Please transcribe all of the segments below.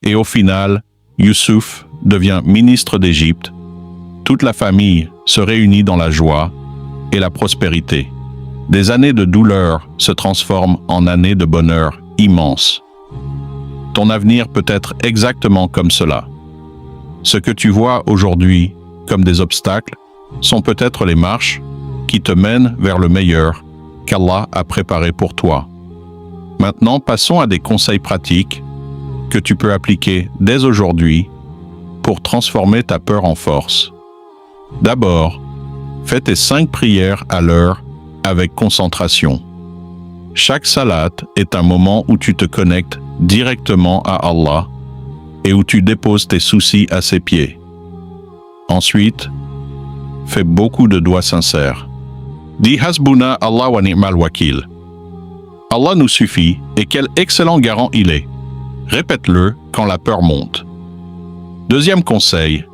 Et au final, Youssouf devient ministre d'Égypte. Toute la famille se réunit dans la joie et la prospérité. Des années de douleur se transforment en années de bonheur immense. Ton avenir peut être exactement comme cela. Ce que tu vois aujourd'hui comme des obstacles sont peut-être les marches qui te mènent vers le meilleur qu'Allah a préparé pour toi. Maintenant, passons à des conseils pratiques que tu peux appliquer dès aujourd'hui pour transformer ta peur en force. D'abord, fais tes 5 prières à l'heure avec concentration. Chaque salat est un moment où tu te connectes directement à Allah et où tu déposes tes soucis à ses pieds. Ensuite, fais beaucoup de doigts sincères. Dis Hasbuna Allah wa ni'mal wakil. Allah nous suffit et quel excellent garant il est. Répète-le quand la peur monte. Deuxième conseil,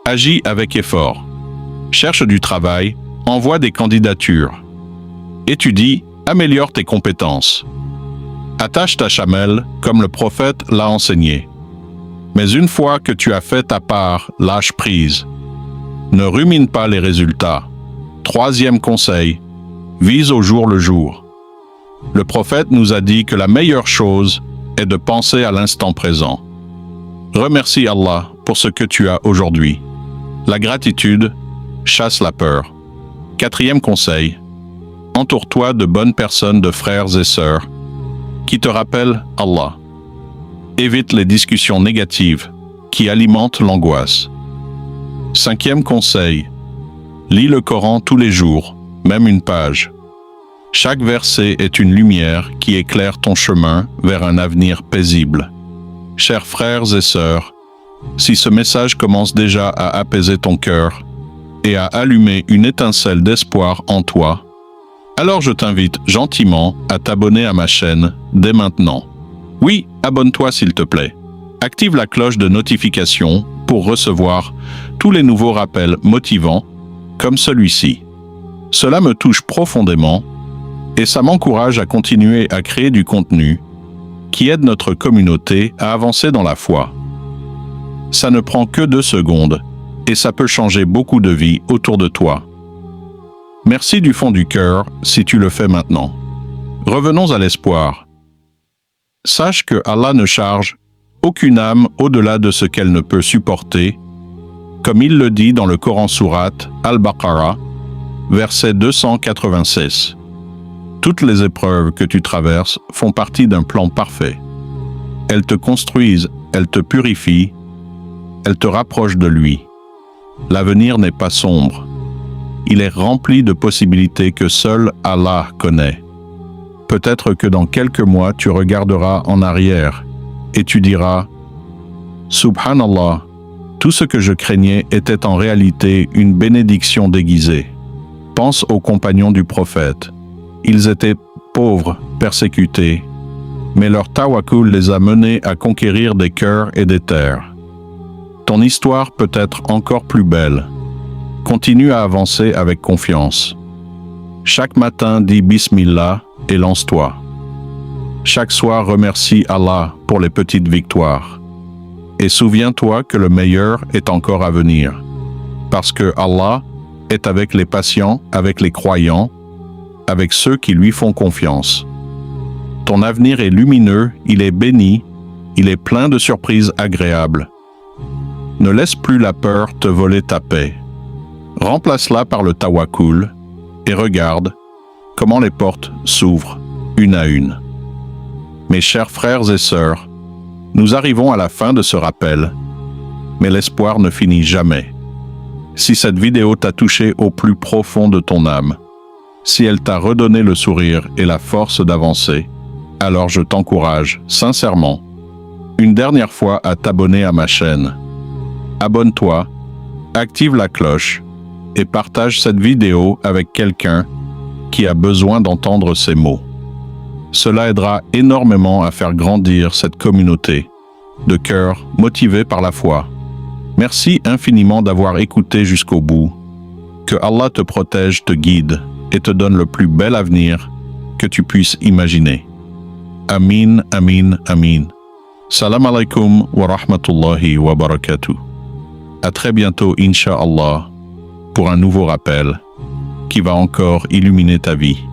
agis avec effort. Cherche du travail, envoie des candidatures. Étudie, améliore tes compétences. Attache ta chamelle comme le prophète l'a enseigné. Mais une fois que tu as fait ta part, lâche prise. Ne rumine pas les résultats. Troisième conseil, vise au jour le jour. Le prophète nous a dit que la meilleure chose est de penser à l'instant présent. Remercie Allah pour ce que tu as aujourd'hui. La gratitude chasse la peur. Quatrième conseil, entoure-toi de bonnes personnes, de frères et sœurs qui te rappellent Allah. Évite les discussions négatives qui alimentent l'angoisse. Cinquième conseil, lis le Coran tous les jours, même une page. Chaque verset est une lumière qui éclaire ton chemin vers un avenir paisible. Chers frères et sœurs, si ce message commence déjà à apaiser ton cœur et à allumer une étincelle d'espoir en toi, alors je t'invite gentiment à t'abonner à ma chaîne dès maintenant. Oui, abonne-toi s'il te plaît. Active la cloche de notification pour recevoir tous les nouveaux rappels motivants comme celui-ci. Cela me touche profondément et ça m'encourage à continuer à créer du contenu qui aide notre communauté à avancer dans la foi. Ça ne prend que 2 secondes et ça peut changer beaucoup de vies autour de toi. Merci du fond du cœur si tu le fais maintenant. Revenons à l'espoir. Sache que Allah ne charge aucune âme au-delà de ce qu'elle ne peut supporter, comme il le dit dans le Coran sourate Al-Baqarah, verset 296. Toutes les épreuves que tu traverses font partie d'un plan parfait. Elles te construisent, elles te purifient, elles te rapprochent de lui. L'avenir n'est pas sombre. Il est rempli de possibilités que seul Allah connaît. Peut-être que dans quelques mois, tu regarderas en arrière et tu diras « Subhanallah, tout ce que je craignais était en réalité une bénédiction déguisée. » Pense aux compagnons du prophète. Ils étaient pauvres, persécutés, mais leur tawakkul les a menés à conquérir des cœurs et des terres. Ton histoire peut être encore plus belle. Continue à avancer avec confiance. Chaque matin, dis Bismillah et lance-toi. Chaque soir, remercie Allah pour les petites victoires. Et souviens-toi que le meilleur est encore à venir. Parce que Allah est avec les patients, avec les croyants, avec ceux qui lui font confiance. Ton avenir est lumineux, il est béni, il est plein de surprises agréables. Ne laisse plus la peur te voler ta paix. Remplace-la par le tawakkul et regarde comment les portes s'ouvrent une à une. Mes chers frères et sœurs, nous arrivons à la fin de ce rappel, mais l'espoir ne finit jamais. Si cette vidéo t'a touché au plus profond de ton âme, si elle t'a redonné le sourire et la force d'avancer, alors je t'encourage sincèrement, une dernière fois à t'abonner à ma chaîne. Abonne-toi, active la cloche et partage cette vidéo avec quelqu'un qui a besoin d'entendre ces mots. Cela aidera énormément à faire grandir cette communauté de cœurs motivés par la foi. Merci infiniment d'avoir écouté jusqu'au bout. Que Allah te protège, te guide et te donne le plus bel avenir que tu puisses imaginer. Amin, amin, amin. Salam alaikum wa rahmatullahi wa barakatuh. À très bientôt, Inch'Allah, pour un nouveau rappel qui va encore illuminer ta vie.